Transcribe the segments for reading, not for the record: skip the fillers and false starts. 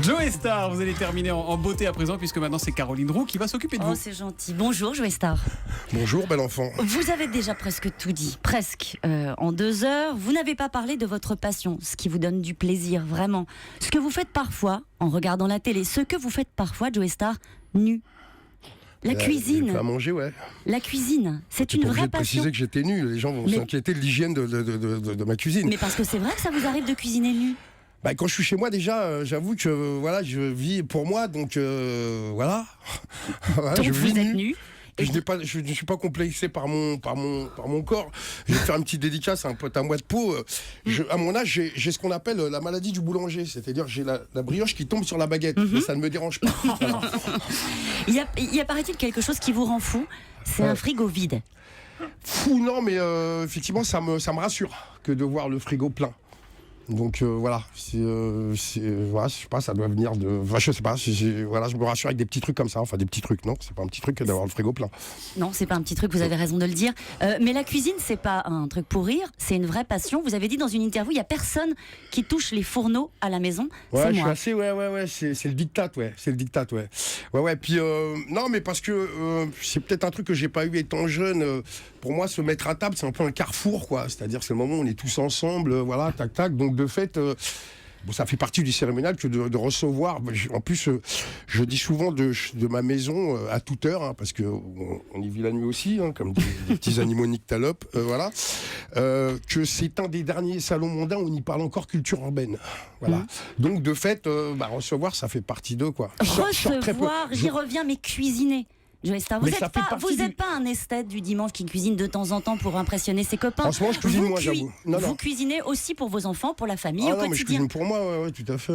Joey Star, vous allez terminer en beauté à présent, puisque maintenant c'est Caroline Roux qui va s'occuper de vous. Oh, c'est gentil. Bonjour, Joey Star. Bonjour, bel enfant. Vous avez déjà presque tout dit, presque. En 2 heures, vous n'avez pas parlé de votre passion, ce qui vous donne du plaisir, vraiment. Ce que vous faites parfois en regardant la télé, ce que vous faites parfois, Joey Star, nu. La cuisine. À manger, ouais. La cuisine, c'est une vraie J'ai passion. précisé que j'étais nu. Les gens vont s'inquiéter de l'hygiène de ma cuisine. Mais parce que c'est vrai que ça vous arrive de cuisiner nu. Bah, quand je suis chez moi, déjà, j'avoue que voilà, je vis pour moi, donc voilà. Voilà, Donc je vous vis êtes nu. Et je ne suis pas complexé par mon corps. Je vais faire une petite dédicace à un pote à moi de peau. À mon âge, j'ai ce qu'on appelle la maladie du boulanger. C'est-à-dire j'ai la brioche qui tombe sur la baguette. Mais ça ne me dérange pas. Voilà. il y a paraît-il quelque chose qui vous rend fou. C'est un frigo vide. Fou, non, mais effectivement, ça me rassure que de voir le frigo plein. Donc voilà, voilà, je sais pas, ça doit venir de. Enfin, je sais pas, voilà, je me rassure avec des petits trucs comme ça. Enfin, des petits trucs, non, c'est pas un petit truc que d'avoir le frigo plein. Non, c'est pas un petit truc, vous avez raison de le dire. Mais la cuisine, c'est pas un truc pour rire, c'est une vraie passion. Vous avez dit dans une interview, il y a personne qui touche les fourneaux à la maison. Ouais, c'est je moi. suis assez, c'est le diktat, ouais. C'est le diktat, ouais. Ouais, puis non, mais parce que c'est peut-être un truc que j'ai pas eu étant jeune. Pour moi, se mettre à table, c'est un peu un carrefour, quoi. C'est-à-dire que c'est le moment où on est tous ensemble, voilà, tac, tac. Donc de fait, bon, ça fait partie du cérémonial que de recevoir. En plus, je dis souvent de ma maison à toute heure, hein, parce que on y vit la nuit aussi, hein, comme des petits animaux nyctalopes, voilà. Que c'est un des derniers salons mondains où on y parle encore culture urbaine. Voilà. Donc de fait, recevoir, ça fait partie d'eux, quoi. Recevoir, j'y reviens, mais cuisiner. Joey Star, vous n'êtes pas un esthète du dimanche qui cuisine de temps en temps pour impressionner ses copains. En ce moment, je cuisine moi, j'avoue. Vous cuisinez aussi pour vos enfants, pour la famille, au non, quotidien. Mais je cuisine pour moi, ouais, tout à fait.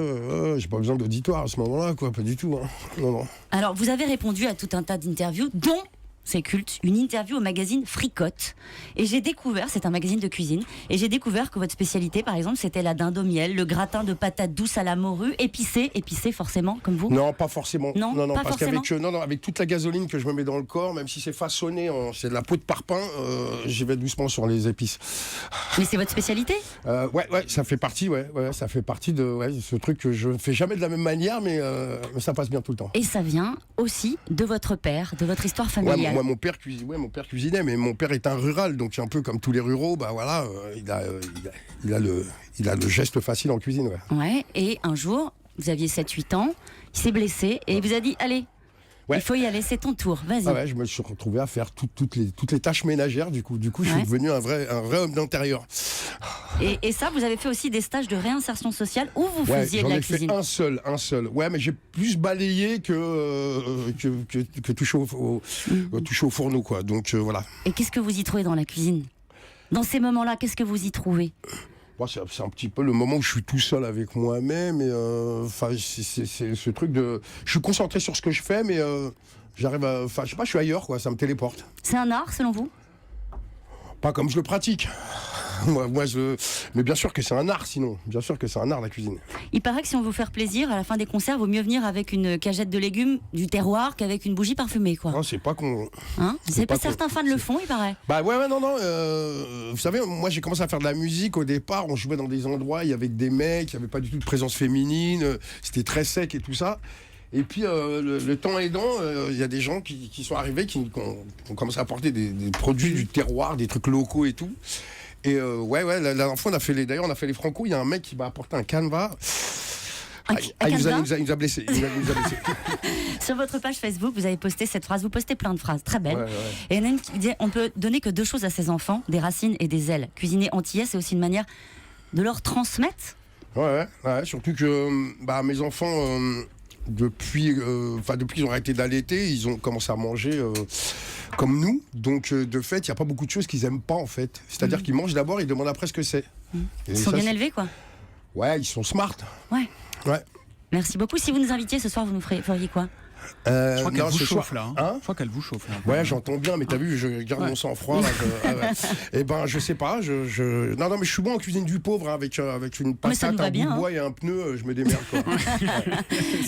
J'ai pas besoin d'auditoire à ce moment-là, quoi, pas du tout. Hein. Non. Alors, vous avez répondu à tout un tas d'interviews, dont, c'est culte, une interview au magazine Fricotte. Et j'ai découvert, c'est un magazine de cuisine, et j'ai découvert que votre spécialité, par exemple, c'était la dinde au miel, le gratin de patates douces à la morue, épicé forcément, comme vous. Non, pas forcément. Non, pas parce forcément. Avec toute la gasoline que je me mets dans le corps, même si c'est façonné, c'est de la peau de parpaing, j'y vais doucement sur les épices. Mais c'est votre spécialité ? Ouais, ça fait partie, ça fait partie de ce truc que je ne fais jamais de la même manière, mais ça passe bien tout le temps. Et ça vient aussi de votre père, de votre histoire familiale. Mon père cuisinait, mais mon père est un rural, donc un peu comme tous les ruraux, voilà, il a le geste facile en cuisine. Ouais, et un jour, vous aviez 7-8 ans, il s'est blessé et il vous a dit, allez, il faut y aller, c'est ton tour, vas-y. Je me suis retrouvé à faire toutes les tâches ménagères, du coup je suis devenu un vrai homme d'intérieur. Et ça, vous avez fait aussi des stages de réinsertion sociale où vous faisiez de la cuisine. J'en ai fait un seul. Ouais, mais j'ai plus balayé que touché au fourneau, quoi. Donc voilà. Et qu'est-ce que vous y trouvez dans la cuisine ? Dans ces moments-là, qu'est-ce que vous y trouvez ? C'est un petit peu le moment où je suis tout seul avec moi-même. C'est ce truc de... Je suis concentré sur ce que je fais, mais j'arrive à... Enfin, je sais pas, je suis ailleurs, quoi. Ça me téléporte. C'est un art, selon vous ? Pas comme je le pratique. Mais bien sûr que c'est un art, sinon. Bien sûr que c'est un art, la cuisine. Il paraît que si on veut faire plaisir, à la fin des concerts, vaut mieux venir avec une cagette de légumes du terroir qu'avec une bougie parfumée, quoi. Non, c'est pas con. C'est pas certains fans le font, il paraît. Non. Vous savez, moi, j'ai commencé à faire de la musique au départ. On jouait dans des endroits, il y avait des mecs, il n'y avait pas du tout de présence féminine. C'était très sec et tout ça. Et puis, le temps aidant, il y a des gens qui sont arrivés, qui ont commencé à apporter des produits du terroir, des trucs locaux et tout. Et la dernière fois, on a fait les Franco. Il y a un mec qui m'a apporté un canevas. Il nous a blessés. Sur votre page Facebook, vous avez posté cette phrase. Vous postez plein de phrases très belles. Et il y en a une qui dit, on peut donner que 2 choses à ses enfants, des racines et des ailes. Cuisiner antillais, c'est aussi une manière de leur transmettre. Surtout que mes enfants... Depuis qu'ils ont arrêté d'allaiter, ils ont commencé à manger comme nous. Donc, de fait, il n'y a pas beaucoup de choses qu'ils n'aiment pas, en fait. C'est-à-dire qu'ils mangent d'abord, ils demandent après ce que c'est. Ils sont bien élevés, quoi. Ouais, ils sont smart. Ouais. Merci beaucoup. Si vous nous invitiez ce soir, vous nous feriez quoi ? Je crois qu'elle vous chauffe là. Je crois qu'elle vous chauffe là. Ouais, j'entends bien, mais t'as vu, je garde mon sang-froid. Je sais pas. Non, mais je suis bon en cuisine du pauvre, avec une patate, un bout de bois et un pneu, je me démerde, quoi.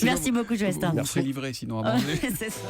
Merci beaucoup, Joey Star. Merci. Livré sinon à manger. C'est ça.